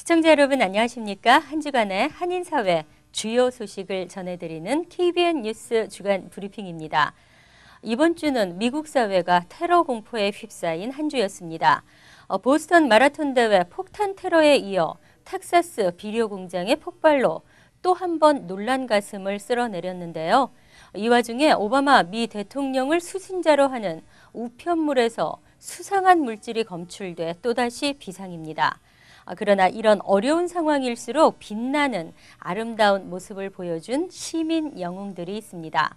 시청자 여러분 안녕하십니까? 한 주간의 한인사회 주요 소식을 전해드리는 KBN 뉴스 주간 브리핑입니다. 이번 주는 미국 사회가 테러 공포에 휩싸인 한 주였습니다. 보스턴 마라톤 대회 폭탄 테러에 이어 텍사스 비료 공장의 폭발로 또 한 번 놀란 가슴을 쓸어내렸는데요. 이 와중에 오바마 미 대통령을 수신자로 하는 우편물에서 수상한 물질이 검출돼 또다시 비상입니다. 그러나 이런 어려운 상황일수록 빛나는 아름다운 모습을 보여준 시민 영웅들이 있습니다.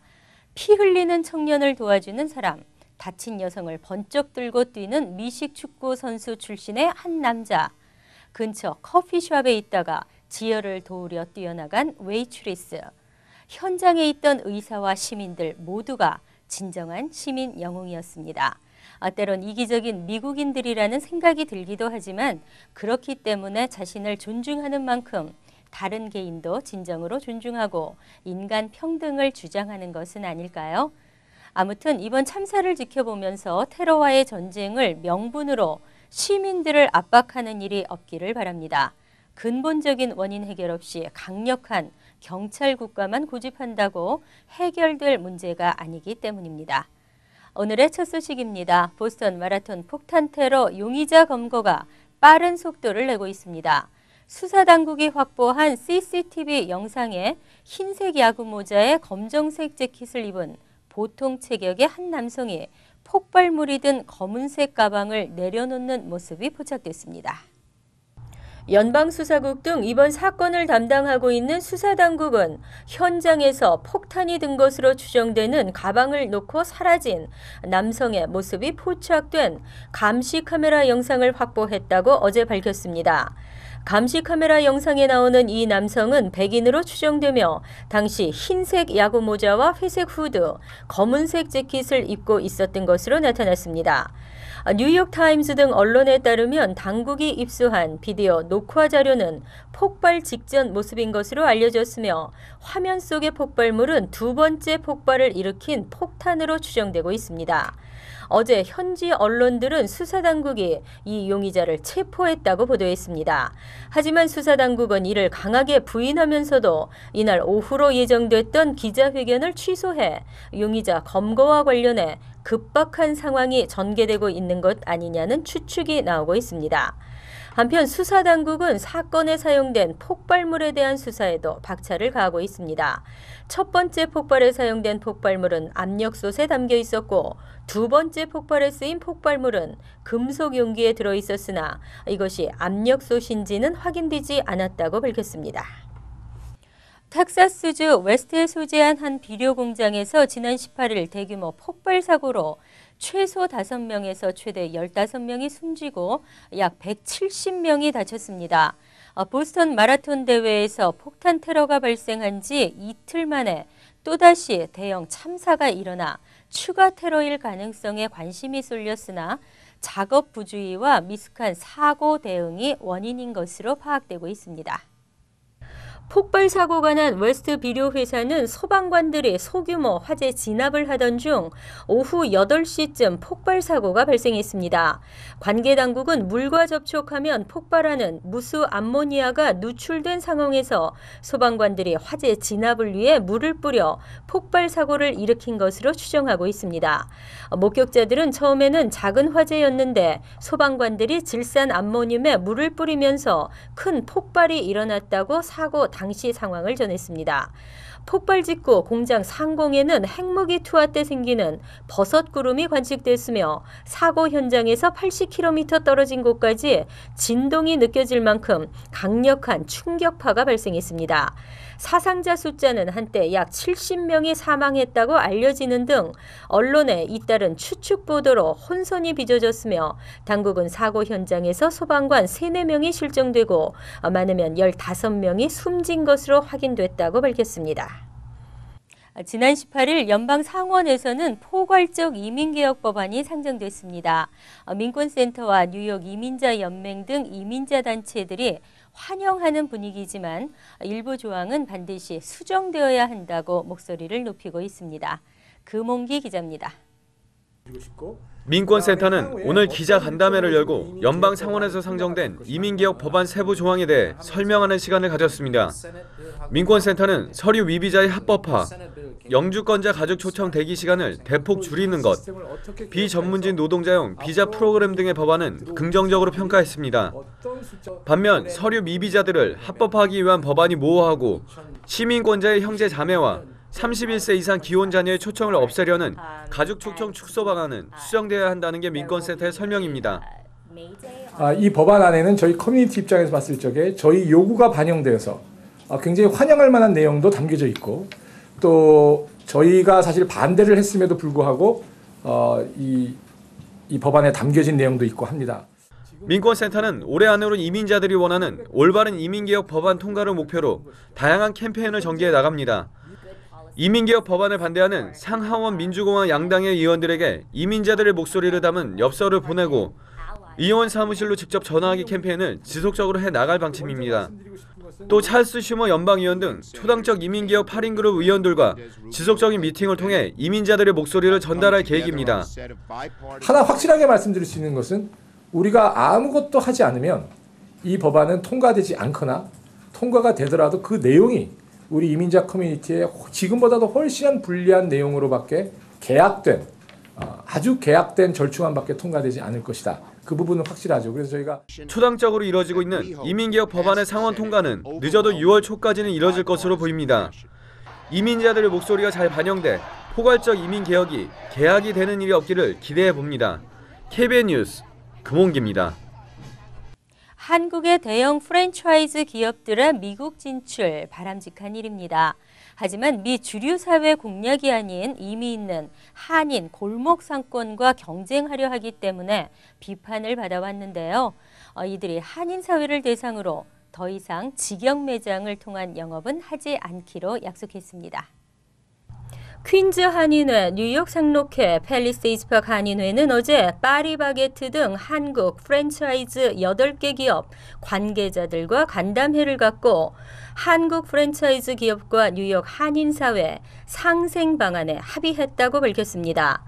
피 흘리는 청년을 도와주는 사람, 다친 여성을 번쩍 들고 뛰는 미식 축구 선수 출신의 한 남자, 근처 커피숍에 있다가 지혈을 도우려 뛰어나간 웨이트리스, 현장에 있던 의사와 시민들 모두가 진정한 시민 영웅이었습니다. 때론 이기적인 미국인들이라는 생각이 들기도 하지만 그렇기 때문에 자신을 존중하는 만큼 다른 개인도 진정으로 존중하고 인간 평등을 주장하는 것은 아닐까요? 아무튼 이번 참사를 지켜보면서 테러와의 전쟁을 명분으로 시민들을 압박하는 일이 없기를 바랍니다. 근본적인 원인 해결 없이 강력한 경찰 국가만 고집한다고 해결될 문제가 아니기 때문입니다. 오늘의 첫 소식입니다. 보스턴 마라톤 폭탄 테러 용의자 검거가 빠른 속도를 내고 있습니다. 수사당국이 확보한 CCTV 영상에 흰색 야구 모자에 검정색 재킷을 입은 보통 체격의 한 남성이 폭발물이 든 검은색 가방을 내려놓는 모습이 포착됐습니다. 연방수사국 등 이번 사건을 담당하고 있는 수사당국은 현장에서 폭탄이 든 것으로 추정되는 가방을 놓고 사라진 남성의 모습이 포착된 감시 카메라 영상을 확보했다고 어제 밝혔습니다. 감시 카메라 영상에 나오는 이 남성은 백인으로 추정되며 당시 흰색 야구 모자와 회색 후드, 검은색 재킷을 입고 있었던 것으로 나타났습니다. 뉴욕타임즈 등 언론에 따르면 당국이 입수한 비디오 녹화 자료는 폭발 직전 모습인 것으로 알려졌으며 화면 속의 폭발물은 두 번째 폭발을 일으킨 폭탄으로 추정되고 있습니다. 어제 현지 언론들은 수사당국이 이 용의자를 체포했다고 보도했습니다. 하지만 수사당국은 이를 강하게 부인하면서도 이날 오후로 예정됐던 기자회견을 취소해 용의자 검거와 관련해 급박한 상황이 전개되고 있는 것 아니냐는 추측이 나오고 있습니다. 한편 수사당국은 사건에 사용된 폭발물에 대한 수사에도 박차를 가하고 있습니다. 첫 번째 폭발에 사용된 폭발물은 압력솥에 담겨 있었고 두 번째 폭발에 쓰인 폭발물은 금속 용기에 들어있었으나 이것이 압력솥인지는 확인되지 않았다고 밝혔습니다. 텍사스주 웨스트에 소재한 한 비료 공장에서 지난 18일 대규모 폭발 사고로 최소 5명에서 최대 15명이 숨지고 약 170명이 다쳤습니다. 보스턴 마라톤 대회에서 폭탄 테러가 발생한 지 이틀 만에 또다시 대형 참사가 일어나 추가 테러일 가능성에 관심이 쏠렸으나 작업 부주의와 미숙한 사고 대응이 원인인 것으로 파악되고 있습니다. 폭발 사고가 난 웨스트 비료 회사는 소방관들이 소규모 화재 진압을 하던 중 오후 8시쯤 폭발 사고가 발생했습니다. 관계 당국은 물과 접촉하면 폭발하는 무수 암모니아가 누출된 상황에서 소방관들이 화재 진압을 위해 물을 뿌려 폭발 사고를 일으킨 것으로 추정하고 있습니다. 목격자들은 처음에는 작은 화재였는데 소방관들이 질산 암모늄에 물을 뿌리면서 큰 폭발이 일어났다고 사고 당시 상황을 전했습니다. 폭발 직후 공장 상공에는 핵무기 투하 때 생기는 버섯 구름이 관측됐으며 사고 현장에서 80km 떨어진 곳까지 진동이 느껴질 만큼 강력한 충격파가 발생했습니다. 사상자 숫자는 한때 약 70명이 사망했다고 알려지는 등 언론에 잇따른 추측 보도로 혼선이 빚어졌으며 당국은 사고 현장에서 소방관 3-4명이 실종되고 많으면 15명이 숨진 것으로 확인됐다고 밝혔습니다. 지난 18일 연방 상원에서는 포괄적 이민개혁 법안이 상정됐습니다. 민권센터와 뉴욕 이민자 연맹 등 이민자 단체들이 환영하는 분위기지만 일부 조항은 반드시 수정되어야 한다고 목소리를 높이고 있습니다. 금홍기 기자입니다. 민권센터는 오늘 기자 간담회를 열고 연방 상원에서 상정된 이민개혁 법안 세부 조항에 대해 설명하는 시간을 가졌습니다. 민권센터는 서류 미비자의 합법화, 영주권자 가족 초청 대기 시간을 대폭 줄이는 것, 비전문직 노동자용 비자 프로그램 등의 법안은 긍정적으로 평가했습니다. 반면 서류 미비자들을 합법화하기 위한 법안이 모호하고 시민권자의 형제 자매와 31세 이상 기혼 자녀의 초청을 없애려는 가족 초청 축소 방안은 수정되어야 한다는 게 민권센터의 설명입니다. 이 법안 안에는 저희 커뮤니티 입장에서 봤을 적에 저희 요구가 반영되어서 굉장히 환영할 만한 내용도 담겨져 있고, 또 저희가 사실 반대를 했음에도 불구하고 이 법안에 담겨진 내용도 있고 합니다. 민권센터는 올해 안으로 이민자들이 원하는 올바른 이민개혁 법안 통과를 목표로 다양한 캠페인을 전개해 나갑니다. 이민개혁 법안을 반대하는 상하원 민주공화 양당의 의원들에게 이민자들의 목소리를 담은 엽서를 보내고 의원 사무실로 직접 전화하기 캠페인을 지속적으로 해 나갈 방침입니다. 또 찰스 슈머 연방의원 등 초당적 이민개혁 8인 그룹 의원들과 지속적인 미팅을 통해 이민자들의 목소리를 전달할 계획입니다. 하나 확실하게 말씀드릴 수 있는 것은 우리가 아무것도 하지 않으면 이 법안은 통과되지 않거나 통과가 되더라도 그 내용이 우리 이민자 커뮤니티에 지금보다도 훨씬 불리한 내용으로밖에 아주 계약된 절충안밖에 통과되지 않을 것이다. 그 부분은 확실하죠. 그래서 저희가 초당적으로 이뤄지고 있는 이민개혁 법안의 상원 통과는 늦어도 6월 초까지는 이뤄질 것으로 보입니다. 이민자들의 목소리가 잘 반영돼 포괄적 이민개혁이 계약이 되는 일이 없기를 기대해 봅니다. KBN 뉴스 금홍기입니다. 한국의 대형 프랜차이즈 기업들의 미국 진출 바람직한 일입니다. 하지만 미 주류 사회 공략이 아닌 의미 있는 한인 골목 상권과 경쟁하려 하기 때문에 비판을 받아왔는데요. 이들이 한인 사회를 대상으로 더 이상 직영 매장을 통한 영업은 하지 않기로 약속했습니다. 퀸즈 한인회, 뉴욕 상록회, 팰리세이드 파크 한인회는 어제 파리바게트 등 한국 프랜차이즈 8개 기업 관계자들과 간담회를 갖고 한국 프랜차이즈 기업과 뉴욕 한인사회 상생 방안에 합의했다고 밝혔습니다.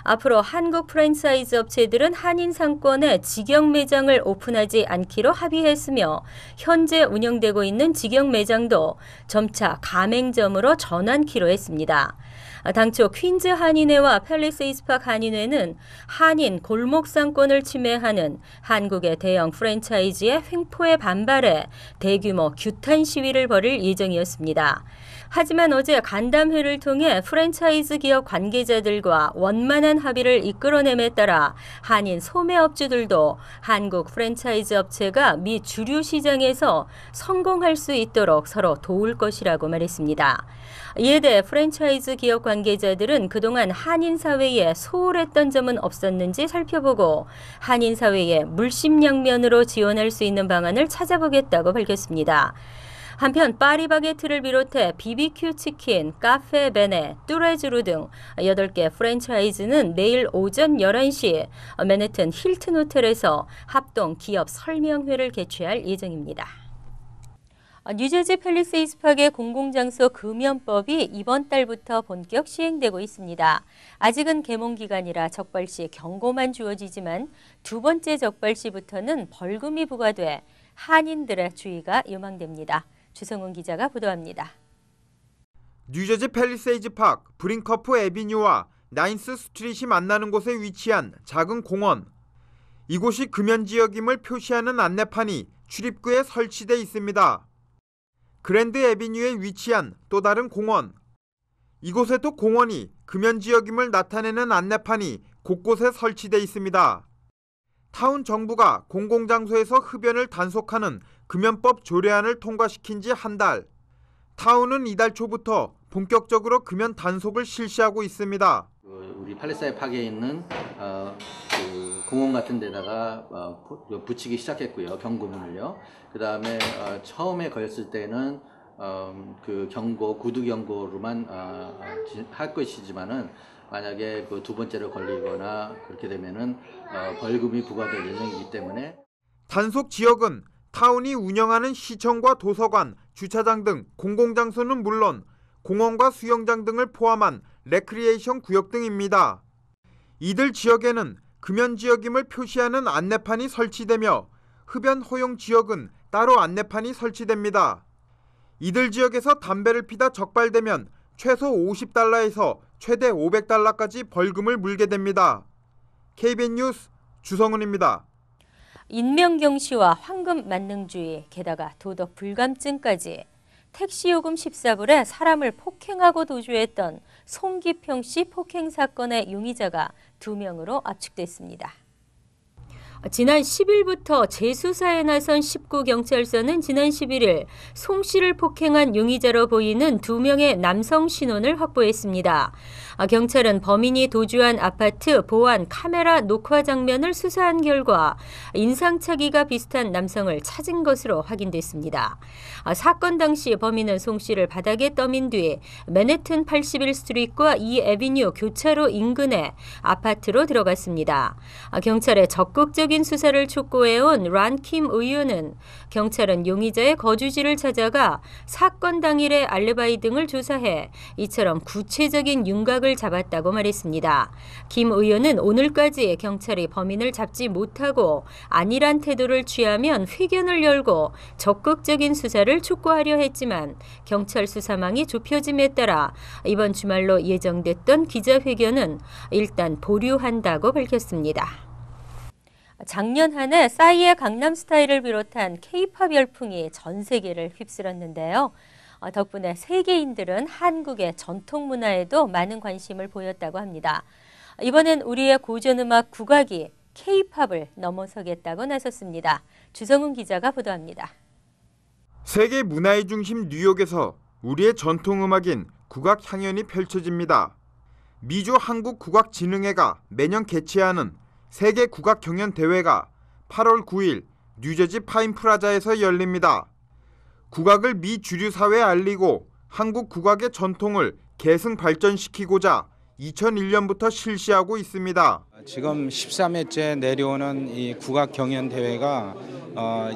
앞으로 한국 프랜차이즈 업체들은 한인 상권에 직영 매장을 오픈하지 않기로 합의했으며 현재 운영되고 있는 직영 매장도 점차 가맹점으로 전환키로 했습니다. 당초 퀸즈 한인회와 팰리세이드 파크 한인회는 한인 골목 상권을 침해하는 한국의 대형 프랜차이즈의 횡포에 반발해 대규모 규탄 시위를 벌일 예정이었습니다. 하지만 어제 간담회를 통해 프랜차이즈 기업 관계자들과 원만한 합의를 이끌어냄에 따라 한인 소매업주들도 한국 프랜차이즈 업체가 미 주류 시장에서 성공할 수 있도록 서로 도울 것이라고 말했습니다. 이에 대해 프랜차이즈 기업 관계자들은 그동안 한인 사회에 소홀했던 점은 없었는지 살펴보고 한인 사회에 물심양면으로 지원할 수 있는 방안을 찾아보겠다고 밝혔습니다. 한편 파리바게트를 비롯해 BBQ 치킨, 카페 베네, 뚜레쥬르 등 8개 프랜차이즈는 내일 오전 11시 맨해튼 힐튼 호텔에서 합동 기업 설명회를 개최할 예정입니다. 뉴저지 팰리세이드 파크의 공공장소 금연법이 이번 달부터 본격 시행되고 있습니다. 아직은 개몽 기간이라 적발 시 경고만 주어지지만 두 번째 적발 시부터는 벌금이 부과돼 한인들의 주의가 요망됩니다. 주성훈 기자가 보도합니다. 뉴저지 팰리세이드 파크 브링커프 애비뉴와 나인스 스트릿이 만나는 곳에 위치한 작은 공원. 이곳이 금연지역임을 표시하는 안내판이 출입구에 설치돼 있습니다. 그랜드 애비뉴에 위치한 또 다른 공원. 이곳에도 공원이 금연지역임을 나타내는 안내판이 곳곳에 설치돼 있습니다. 타운 정부가 공공장소에서 흡연을 단속하는 금연법 조례안을 통과시킨 지 한 달. 타운은 이달 초부터 본격적으로 금연 단속을 실시하고 있습니다. 우리 팔레스타인 파크에 있는 공원 같은 데다가 붙이기 시작했고요. 경고문을요. 그 다음에 처음에 걸렸을 때는 그 경고, 구두 경고로만 할 것이지만은 만약에 그 두 번째로 걸리거나 그렇게 되면은 벌금이 부과될 예정이기 때문에 단속 지역은 타운이 운영하는 시청과 도서관, 주차장 등 공공장소는 물론 공원과 수영장 등을 포함한 레크리에이션 구역 등입니다. 이들 지역에는 금연 지역임을 표시하는 안내판이 설치되며 흡연 허용 지역은 따로 안내판이 설치됩니다. 이들 지역에서 담배를 피다 적발되면 최소 50달러에서 최대 500달러까지 벌금을 물게 됩니다. KBN 뉴스 주성훈입니다. 인명경시와 황금 만능주의, 게다가 도덕 불감증까지 택시요금 14불에 사람을 폭행하고 도주했던 송기평 씨 폭행 사건의 용의자가 2명으로 압축됐습니다. 지난 10일부터 재수사에 나선 19경찰서는 지난 11일 송 씨를 폭행한 용의자로 보이는 2명의 남성 신원을 확보했습니다. 경찰은 범인이 도주한 아파트 보안 카메라 녹화 장면을 수사한 결과 인상착의가 비슷한 남성을 찾은 것으로 확인됐습니다. 사건 당시 범인은 송 씨를 바닥에 떠민 뒤 맨해튼 81스트리트와 2애비뉴 교차로 인근의 아파트로 들어갔습니다. 경찰의 적극적인 수사를 촉구해온 란킴 의원은 경찰은 용의자의 거주지를 찾아가 사건 당일의 알리바이 등을 조사해 이처럼 구체적인 윤곽을 잡았다고 말했습니다. 김 의원은 오늘까지 경찰이 범인을 잡지 못하고 안일한 태도를 취하면 회견을 열고 적극적인 수사를 촉구하려 했지만 경찰 수사망이 좁혀짐에 따라 이번 주말로 예정됐던 기자회견은 일단 보류한다고 밝혔습니다. 작년 한 해 싸이의 강남스타일을 비롯한 K-팝 열풍이 전 세계를 휩쓸었는데요. 덕분에 세계인들은 한국의 전통 문화에도 많은 관심을 보였다고 합니다. 이번엔 우리의 고전음악 국악이 K-팝을 넘어서겠다고 나섰습니다. 주성훈 기자가 보도합니다. 세계 문화의 중심 뉴욕에서 우리의 전통 음악인 국악 향연이 펼쳐집니다. 미주 한국국악진흥회가 매년 개최하는 세계 국악 경연 대회가 8월 9일 뉴저지 파인프라자에서 열립니다. 국악을 미 주류 사회에 알리고 한국 국악의 전통을 계승 발전시키고자 2001년부터 실시하고 있습니다. 지금 13회째 내려오는 이 국악 경연 대회가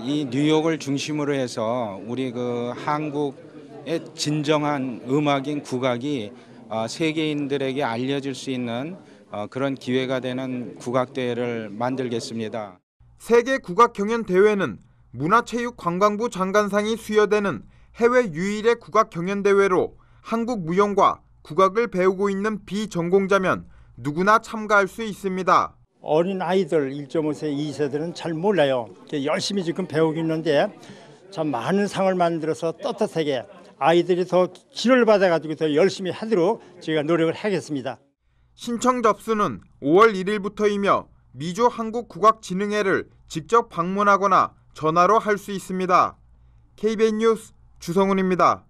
이 뉴욕을 중심으로 해서 우리 그 한국의 진정한 음악인 국악이 세계인들에게 알려질 수 있는 그런 기회가 되는 국악대회를 만들겠습니다. 세계 국악경연대회는 문화체육관광부 장관상이 수여되는 해외 유일의 국악경연대회로 한국 무용과 국악을 배우고 있는 비전공자면 누구나 참가할 수 있습니다. 어린 아이들 1.5세, 2세들은 잘 몰라요. 열심히 지금 배우고 있는데 참 많은 상을 만들어서 떳떳하게 아이들이 더 기회를 받아가지고 더 열심히 하도록 제가 노력을 하겠습니다. 신청 접수는 5월 1일부터이며 미주 한국국악진흥회를 직접 방문하거나 전화로 할 수 있습니다. KBN 뉴스 주성훈입니다.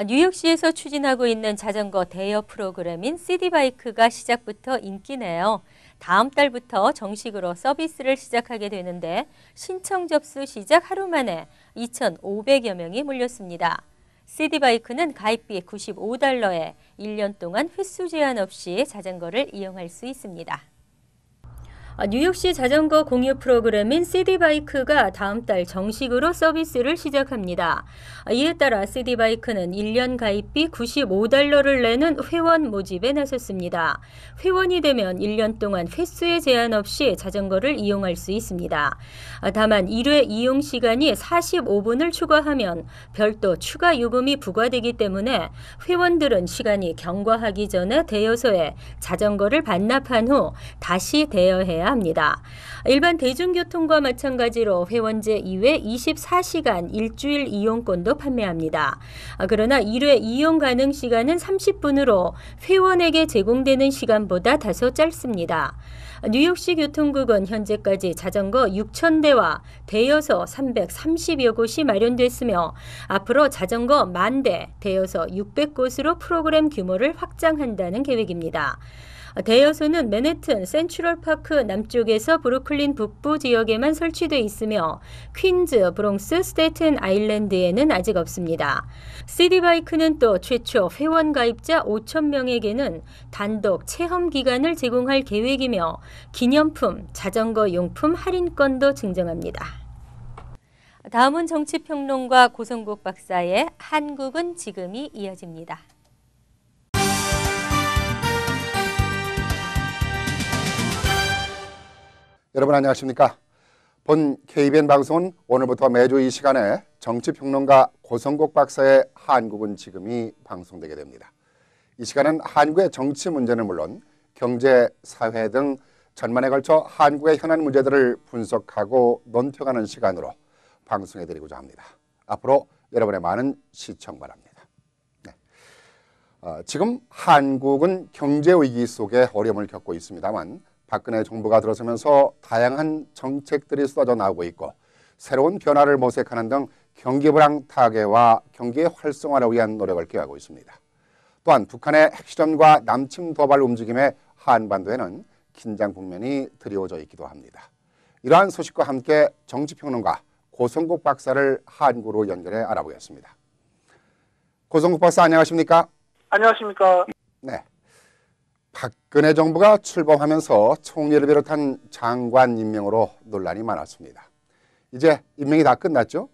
뉴욕시에서 추진하고 있는 자전거 대여 프로그램인 시티바이크가 시작부터 인기네요. 다음 달부터 정식으로 서비스를 시작하게 되는데 신청 접수 시작 하루 만에 2,500여 명이 몰렸습니다. 시티바이크는 가입비 95달러에 1년 동안 횟수 제한 없이 자전거를 이용할 수 있습니다. 뉴욕시 자전거 공유 프로그램인 시티바이크가 다음 달 정식으로 서비스를 시작합니다. 이에 따라 시티바이크는 1년 가입비 95달러를 내는 회원 모집에 나섰습니다. 회원이 되면 1년 동안 횟수에 제한 없이 자전거를 이용할 수 있습니다. 다만 1회 이용 시간이 45분을 추가하면 별도 추가 요금이 부과되기 때문에 회원들은 시간이 경과하기 전에 대여소에 자전거를 반납한 후 다시 대여해야 합니다. 일반 대중교통과 마찬가지로 회원제 이외 24시간 일주일 이용권도 판매합니다. 그러나 1회 이용 가능 시간은 30분으로 회원에게 제공되는 시간보다 다소 짧습니다. 뉴욕시 교통국은 현재까지 자전거 6,000대와 대여소 330여 곳이 마련됐으며 앞으로 자전거 10,000대, 대여소 600곳으로 프로그램 규모를 확장한다는 계획입니다. 대여소는 맨해튼 센트럴파크 남쪽에서 브루클린 북부 지역에만 설치돼 있으며 퀸즈, 브롱스, 스테이튼 아일랜드에는 아직 없습니다. 시티바이크는 또 최초 회원 가입자 5,000명에게는 단독 체험 기간을 제공할 계획이며 기념품, 자전거 용품 할인권도 증정합니다. 다음은 정치평론가 고성국 박사의 한국은 지금이 이어집니다. 여러분 안녕하십니까? 본 KBN 방송은 오늘부터 매주 이 시간에 정치평론가 고성국 박사의 한국은 지금이 방송되게 됩니다. 이 시간은 한국의 정치 문제는 물론 경제, 사회 등 전반에 걸쳐 한국의 현안 문제들을 분석하고 논평하는 시간으로 방송해드리고자 합니다. 앞으로 여러분의 많은 시청 바랍니다. 네. 지금 한국은 경제 위기 속에 어려움을 겪고 있습니다만 박근혜 정부가 들어서면서 다양한 정책들이 쏟아져 나오고 있고 새로운 변화를 모색하는 등 경기 불황 타개와 경기의 활성화를 위한 노력을 기하고 있습니다. 또한 북한의 핵실험과 남침 도발 움직임에 한반도에는 긴장 국면이 드리워져 있기도 합니다. 이러한 소식과 함께 정치평론가 고성국 박사를 한국으로 연결해 알아보겠습니다. 고성국 박사 안녕하십니까? 안녕하십니까? 네. 박근혜 정부가 출범하면서 총리를 비롯한 장관 임명으로 논란이 많았습니다. 이제 임명이 다 끝났죠?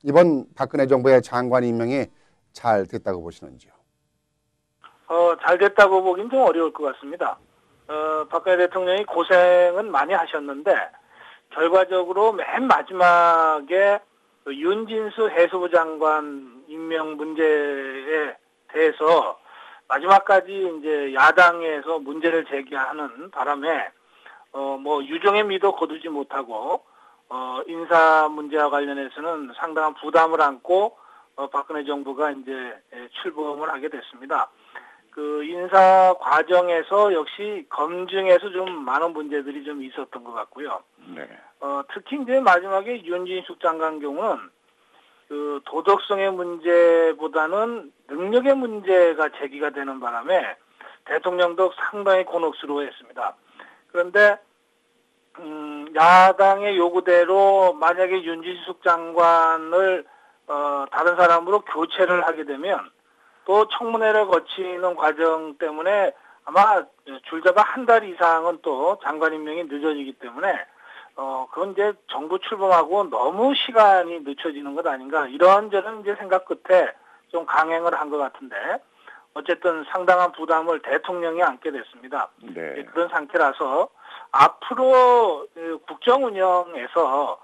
이번 박근혜 정부의 장관 임명이 잘 됐다고 보시는지요? 잘 됐다고 보긴 좀 어려울 것 같습니다. 박근혜 대통령이 고생은 많이 하셨는데 결과적으로 맨 마지막에 윤진수 해수부 장관 임명 문제에 대해서 마지막까지 이제 야당에서 문제를 제기하는 바람에 유종의 미도 거두지 못하고 인사 문제와 관련해서는 상당한 부담을 안고 박근혜 정부가 이제 출범을 하게 됐습니다. 그 인사 과정에서 역시 검증에서 좀 많은 문제들이 좀 있었던 것 같고요. 네. 특히 이제 마지막에 윤진숙 장관 경우는 그 도덕성의 문제보다는 능력의 문제가 제기가 되는 바람에 대통령도 상당히 곤혹스러워했습니다. 그런데 야당의 요구대로 만약에 윤진숙 장관을 다른 사람으로 교체를 하게 되면 또 청문회를 거치는 과정 때문에 아마 줄잡아 한 달 이상은 또 장관 임명이 늦어지기 때문에 그건 이제 정부 출범하고 너무 시간이 늦춰지는 것 아닌가 이런저런 이제 생각 끝에 좀 강행을 한 것 같은데 어쨌든 상당한 부담을 대통령이 안게 됐습니다. 네. 그런 상태라서 앞으로 국정 운영에서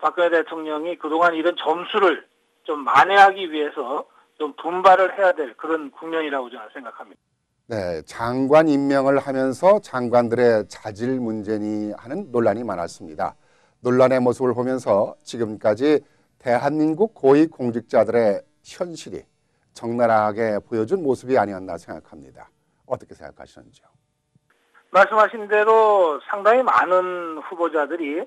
박근혜 대통령이 그동안 이런 점수를 좀 만회하기 위해서 좀 분발을 해야 될 그런 국면이라고 저는 생각합니다. 네, 장관 임명을 하면서 장관들의 자질 문제니 하는 논란이 많았습니다. 논란의 모습을 보면서 지금까지 대한민국 고위 공직자들의 현실이 적나라하게 보여준 모습이 아니었나 생각합니다. 어떻게 생각하시는지요? 말씀하신 대로 상당히 많은 후보자들이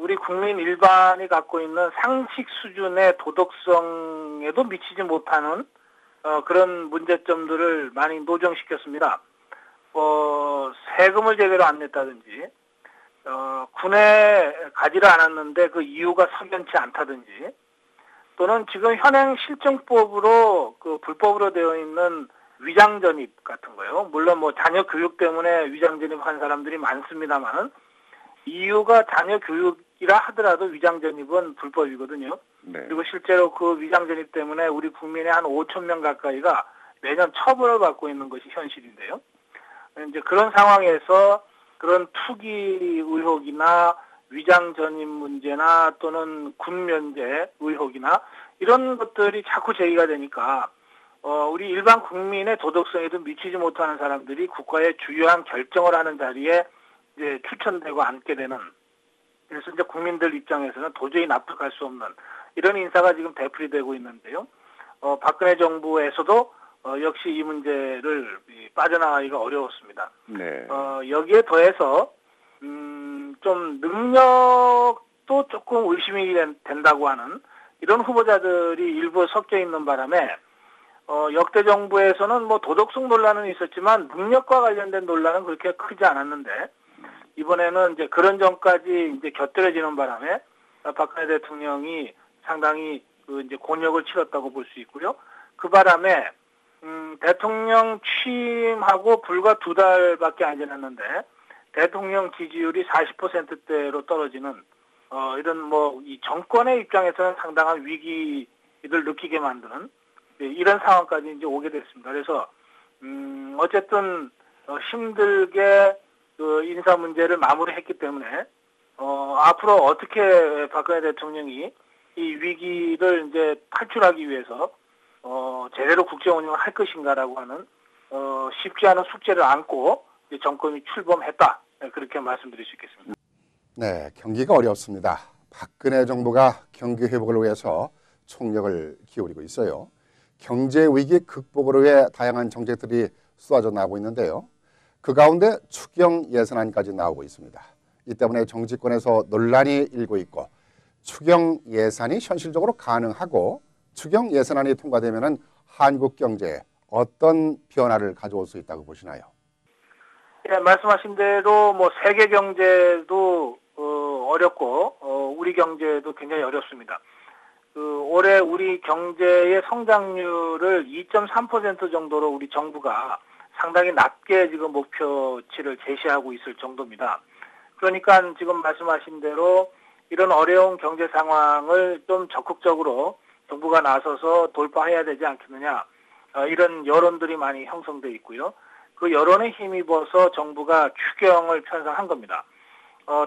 우리 국민 일반이 갖고 있는 상식 수준의 도덕성에도 미치지 못하는 그런 문제점들을 많이 노정시켰습니다. 세금을 제대로 안 냈다든지, 군에 가지를 않았는데 그 이유가 석연치 않다든지, 또는 지금 현행 실정법으로 그 불법으로 되어 있는 위장전입 같은 거요. 물론 자녀 교육 때문에 위장전입한 사람들이 많습니다만은 이유가 자녀 교육이라 하더라도 위장전입은 불법이거든요. 네. 그리고 실제로 그 위장전입 때문에 우리 국민의 한 5천 명 가까이가 매년 처벌을 받고 있는 것이 현실인데요. 이제 그런 상황에서 그런 투기 의혹이나 위장전입 문제나 또는 군면제 의혹이나 이런 것들이 자꾸 제기가 되니까 우리 일반 국민의 도덕성에도 미치지 못하는 사람들이 국가의 주요한 결정을 하는 자리에 이제 추천되고 앉게 되는, 그래서 이제 국민들 입장에서는 도저히 납득할 수 없는 이런 인사가 지금 되풀이되고 있는데요. 박근혜 정부에서도 역시 이 문제를 빠져나가기가 어려웠습니다. 네. 여기에 더해서 좀 능력도 조금 의심이 된다고 하는 이런 후보자들이 일부 섞여 있는 바람에 역대 정부에서는 도덕성 논란은 있었지만 능력과 관련된 논란은 그렇게 크지 않았는데 이번에는 이제 그런 점까지 이제 곁들여지는 바람에 박근혜 대통령이 상당히 이제 곤욕을 치렀다고 볼 수 있고요. 그 바람에 대통령 취임하고 불과 2달밖에 안 지났는데 대통령 지지율이 40%대로 떨어지는 이런 이 정권의 입장에서는 상당한 위기를 느끼게 만드는 이런 상황까지 이제 오게 됐습니다. 그래서 어쨌든 힘들게 그 인사 문제를 마무리했기 때문에 앞으로 어떻게 박근혜 대통령이 이 위기를 이제 탈출하기 위해서 제대로 국정 운영을 할 것인가라고 하는 쉽지 않은 숙제를 안고 이제 정권이 출범했다. 그렇게 말씀드릴 수 있겠습니다. 네, 경기가 어렵습니다. 박근혜 정부가 경기 회복을 위해서 총력을 기울이고 있어요. 경제 위기 극복을 위해 다양한 정책들이 쏟아져 나오고 있는데요. 그 가운데 추경 예산안까지 나오고 있습니다. 이 때문에 정치권에서 논란이 일고 있고 추경 예산이 현실적으로 가능하고 추경 예산안이 통과되면 한국 경제에 어떤 변화를 가져올 수 있다고 보시나요? 예, 말씀하신 대로 뭐 세계 경제도 어렵고 우리 경제도 굉장히 어렵습니다. 올해 우리 경제의 성장률을 2.3% 정도로 우리 정부가 상당히 낮게 지금 목표치를 제시하고 있을 정도입니다. 그러니까 지금 말씀하신 대로 이런 어려운 경제 상황을 좀 적극적으로 정부가 나서서 돌파해야 되지 않겠느냐, 이런 여론들이 많이 형성돼 있고요. 그 여론에 힘입어서 정부가 추경을 편성한 겁니다.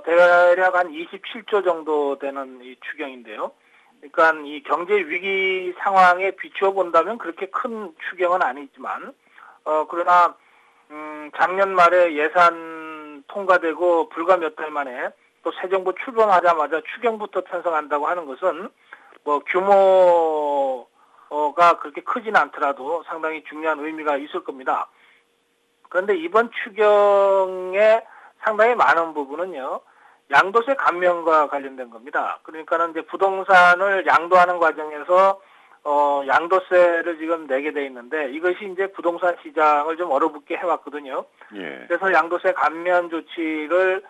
대략 한 27조 정도 되는 이 추경인데요. 그러니까 이 경제 위기 상황에 비추어 본다면 그렇게 큰 추경은 아니지만, 그러나 작년 말에 예산 통과되고 불과 몇 달 만에 또 새 정부 출범하자마자 추경부터 편성한다고 하는 것은 뭐 규모가 그렇게 크진 않더라도 상당히 중요한 의미가 있을 겁니다. 그런데 이번 추경의 상당히 많은 부분은요, 양도세 감면과 관련된 겁니다. 그러니까는 이제 부동산을 양도하는 과정에서 양도세를 지금 내게 돼 있는데 이것이 이제 부동산 시장을 좀 얼어붙게 해왔거든요. 예. 그래서 양도세 감면 조치를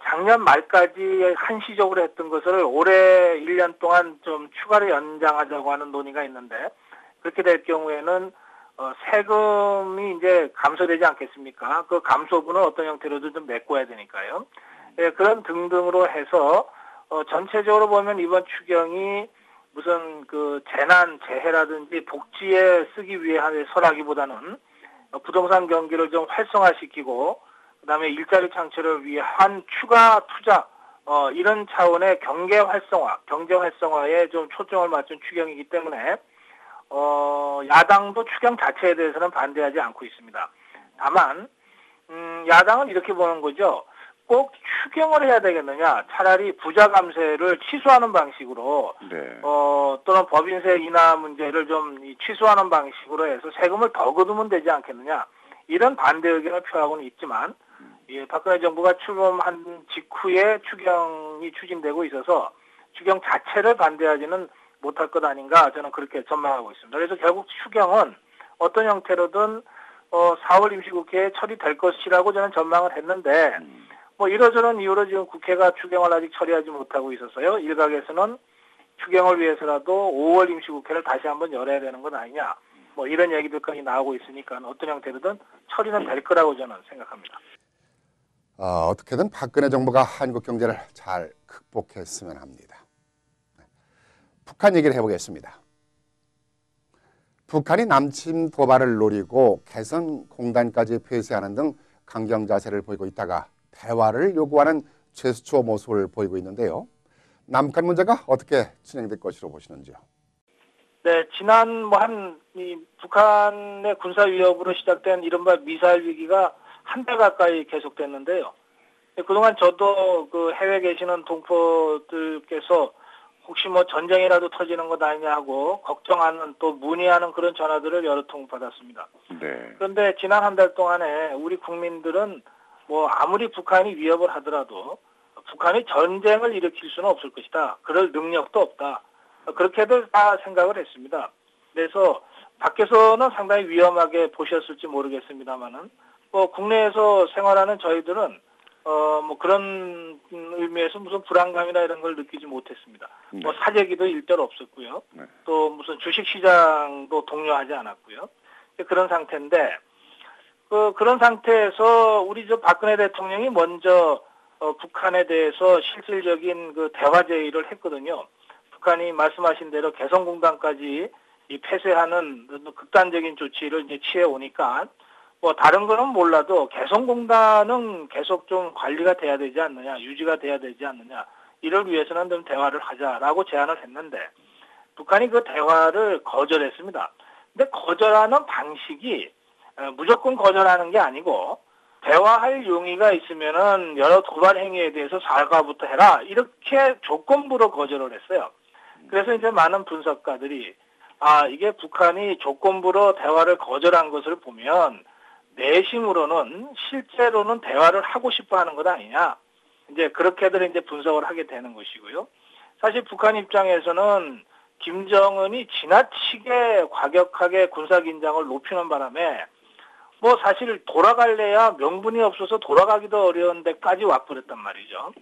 작년 말까지 한시적으로 했던 것을 올해 1년 동안 좀 추가로 연장하자고 하는 논의가 있는데, 그렇게 될 경우에는 세금이 이제 감소되지 않겠습니까? 그 감소분은 어떤 형태로든 좀 메꿔야 되니까요. 예, 그런 등등으로 해서 전체적으로 보면 이번 추경이 무슨 그 재난, 재해라든지 복지에 쓰기 위해서라기보다는 부동산 경기를 좀 활성화시키고 그다음에 일자리 창출을 위한 추가 투자 이런 차원의 경제 활성화에 좀 초점을 맞춘 추경이기 때문에 야당도 추경 자체에 대해서는 반대하지 않고 있습니다. 다만 야당은 이렇게 보는 거죠. 꼭 추경을 해야 되겠느냐? 차라리 부자 감세를 취소하는 방식으로 네. 또는 법인세 인하 문제를 좀 취소하는 방식으로 해서 세금을 더 거두면 되지 않겠느냐? 이런 반대 의견을 표하고는 있지만, 예, 박근혜 정부가 출범한 직후에 추경이 추진되고 있어서 추경 자체를 반대하지는 못할 것 아닌가, 저는 그렇게 전망하고 있습니다. 그래서 결국 추경은 어떤 형태로든 4월 임시국회에 처리될 것이라고 저는 전망을 했는데, 뭐 이러저런 이유로 지금 국회가 추경을 아직 처리하지 못하고 있어서요. 일각에서는 추경을 위해서라도 5월 임시국회를 다시 한번 열어야 되는 것 아니냐, 뭐 이런 얘기들까지 나오고 있으니까 어떤 형태로든 처리는 될 거라고 저는 생각합니다. 어떻게든 박근혜 정부가 한국 경제를 잘 극복했으면 합니다. 북한 얘기를 해보겠습니다. 북한이 남침 도발을 노리고 개성공단까지 폐쇄하는 등 강경 자세를 보이고 있다가 대화를 요구하는 제스처 모습을 보이고 있는데요. 남한 문제가 어떻게 진행될 것으로 보시는지요? 네, 지난 북한의 군사 위협으로 시작된 이른바 미사일 위기가 한 달 가까이 계속됐는데요. 그동안 저도 그 해외에 계시는 동포들께서 혹시 뭐 전쟁이라도 터지는 것 아니냐 하고 걱정하는, 또 문의하는 그런 전화들을 여러 통 받았습니다. 네. 그런데 지난 한 달 동안에 우리 국민들은 뭐 아무리 북한이 위협을 하더라도 북한이 전쟁을 일으킬 수는 없을 것이다. 그럴 능력도 없다. 그렇게들 다 생각을 했습니다. 그래서 밖에서는 상당히 위험하게 보셨을지 모르겠습니다만은 뭐 국내에서 생활하는 저희들은 뭐 그런 의미에서 무슨 불안감이나 이런 걸 느끼지 못했습니다. 네. 뭐 사재기도 일절 없었고요. 네. 또 무슨 주식시장도 독려하지 않았고요. 그런 상태인데, 그런 상태에서 우리 박근혜 대통령이 먼저 북한에 대해서 실질적인 그 대화 제의를 했거든요. 북한이 말씀하신 대로 개성공단까지 이 폐쇄하는 극단적인 조치를 이제 취해 오니까 뭐 다른 거는 몰라도 개성공단은 계속 좀 관리가 돼야 되지 않느냐, 유지가 돼야 되지 않느냐, 이를 위해서는 좀 대화를 하자라고 제안을 했는데 북한이 그 대화를 거절했습니다. 근데 거절하는 방식이 무조건 거절하는 게 아니고 대화할 용의가 있으면은 여러 도발 행위에 대해서 사과부터 해라, 이렇게 조건부로 거절을 했어요. 그래서 이제 많은 분석가들이 이게 북한이 조건부로 대화를 거절한 것을 보면 내심으로는 실제로는 대화를 하고 싶어 하는 것 아니냐, 이제 그렇게들 이제 분석을 하게 되는 것이고요. 사실 북한 입장에서는 김정은이 지나치게 과격하게 군사 긴장을 높이는 바람에 뭐 사실 돌아갈래야 명분이 없어서 돌아가기도 어려운 데까지 와버렸단 말이죠.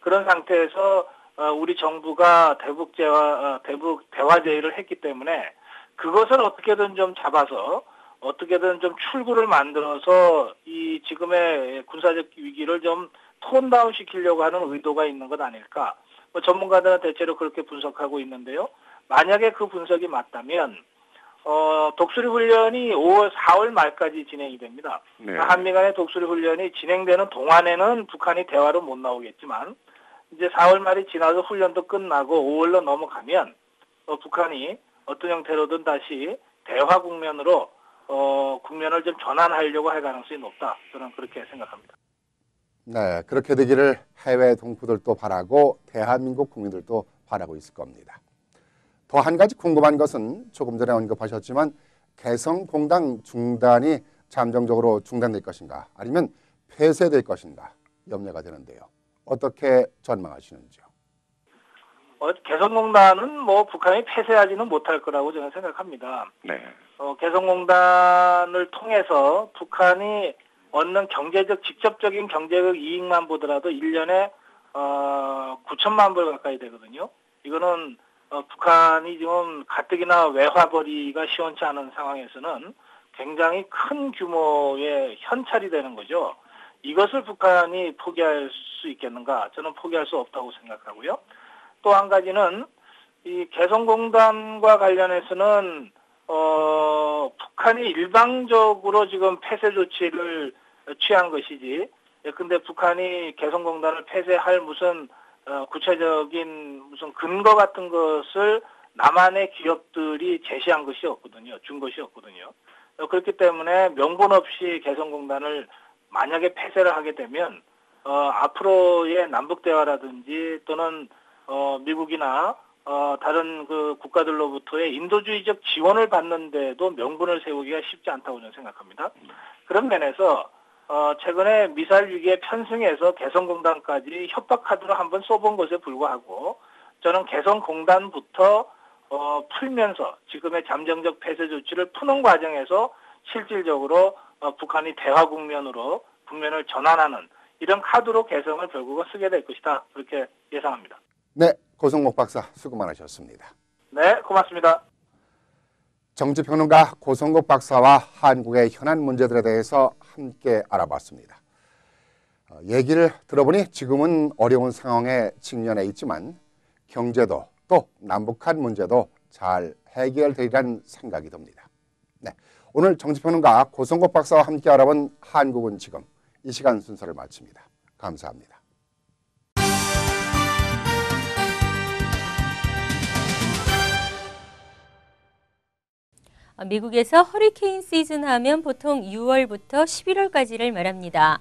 그런 상태에서 우리 정부가 대북 대화 제의를 했기 때문에 그것을 어떻게든 좀 잡아서 어떻게든 좀 출구를 만들어서 이 지금의 군사적 위기를 좀 톤다운 시키려고 하는 의도가 있는 것 아닐까. 뭐 전문가들은 대체로 그렇게 분석하고 있는데요. 만약에 그 분석이 맞다면 독수리 훈련이 4월 말까지 진행이 됩니다. 네. 한미 간의 독수리 훈련이 진행되는 동안에는 북한이 대화로 못 나오겠지만 이제 4월 말이 지나서 훈련도 끝나고 5월로 넘어가면 북한이 어떤 형태로든 다시 대화 국면으로 국면을 좀 전환하려고 할 가능성이 높다. 저는 그렇게 생각합니다. 네, 그렇게 되기를 해외 동포들도 바라고 대한민국 국민들도 바라고 있을 겁니다. 더 한 가지 궁금한 것은 조금 전에 언급하셨지만 개성공단 중단이 잠정적으로 중단될 것인가 아니면 폐쇄될 것인가 염려가 되는데요. 어떻게 전망하시는지요? 개성공단은 뭐 북한이 폐쇄하지는 못할 거라고 저는 생각합니다. 네. 개성공단을 통해서 북한이 얻는 직접적인 경제적 이익만 보더라도 1년에 9천만 불 가까이 되거든요. 이거는 북한이 지금 가뜩이나 외화벌이가 시원치 않은 상황에서는 굉장히 큰 규모의 현찰이 되는 거죠. 이것을 북한이 포기할 수 있겠는가? 저는 포기할 수 없다고 생각하고요. 또 한 가지는 이 개성공단과 관련해서는 북한이 일방적으로 지금 폐쇄 조치를 취한 것이지. 근데 북한이 개성공단을 폐쇄할 무슨 구체적인 무슨 근거 같은 것을 남한의 기업들이 제시한 것이 없거든요. 준 것이 없거든요. 그렇기 때문에 명분 없이 개성공단을 만약에 폐쇄를 하게 되면 앞으로의 남북 대화라든지 또는 미국이나 다른 그 국가들로부터의 인도주의적 지원을 받는데도 명분을 세우기가 쉽지 않다고 저는 생각합니다. 그런 면에서 최근에 미사일 위기에 편승해서 개성공단까지 협박 카드로 한번 써본 것에 불구하고 저는 개성공단부터 풀면서 지금의 잠정적 폐쇄 조치를 푸는 과정에서 실질적으로 북한이 대화 국면을 전환하는 이런 카드로 개성을 결국은 쓰게 될 것이다. 그렇게 예상합니다. 네, 고성목 박사 수고 많으셨습니다. 네, 고맙습니다. 정치평론가 고성국 박사와 한국의 현안 문제들에 대해서 함께 알아봤습니다. 얘기를 들어보니 지금은 어려운 상황에 직면해 있지만 경제도 또 남북한 문제도 잘 해결되리라는 생각이 듭니다. 네, 오늘 정치평론가 고성국 박사와 함께 알아본 한국은 지금 이 시간 순서를 마칩니다. 감사합니다. 미국에서 허리케인 시즌 하면 보통 6월부터 11월까지를 말합니다.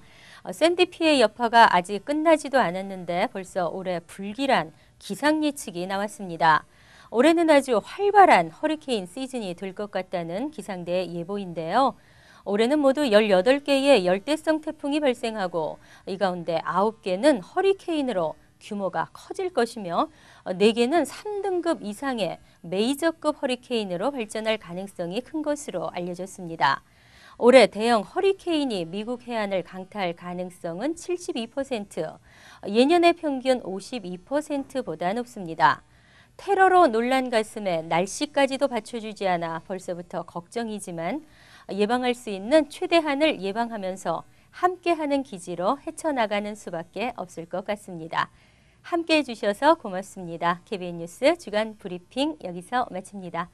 샌디 피해 여파가 아직 끝나지도 않았는데 벌써 올해 불길한 기상 예측이 나왔습니다. 올해는 아주 활발한 허리케인 시즌이 될 것 같다는 기상대 예보인데요. 올해는 모두 18개의 열대성 태풍이 발생하고 이 가운데 9개는 허리케인으로 규모가 커질 것이며 4개는 3등급 이상의 메이저급 허리케인으로 발전할 가능성이 큰 것으로 알려졌습니다. 올해 대형 허리케인이 미국 해안을 강타할 가능성은 72%, 예년의 평균 52%보다 높습니다. 테러로 놀란 가슴에 날씨까지도 받쳐주지 않아 벌써부터 걱정이지만 예방할 수 있는 최대한을 예방하면서 함께하는 기지로 헤쳐나가는 수밖에 없을 것 같습니다. 함께해 주셔서 고맙습니다. KBN 뉴스 주간 브리핑 여기서 마칩니다.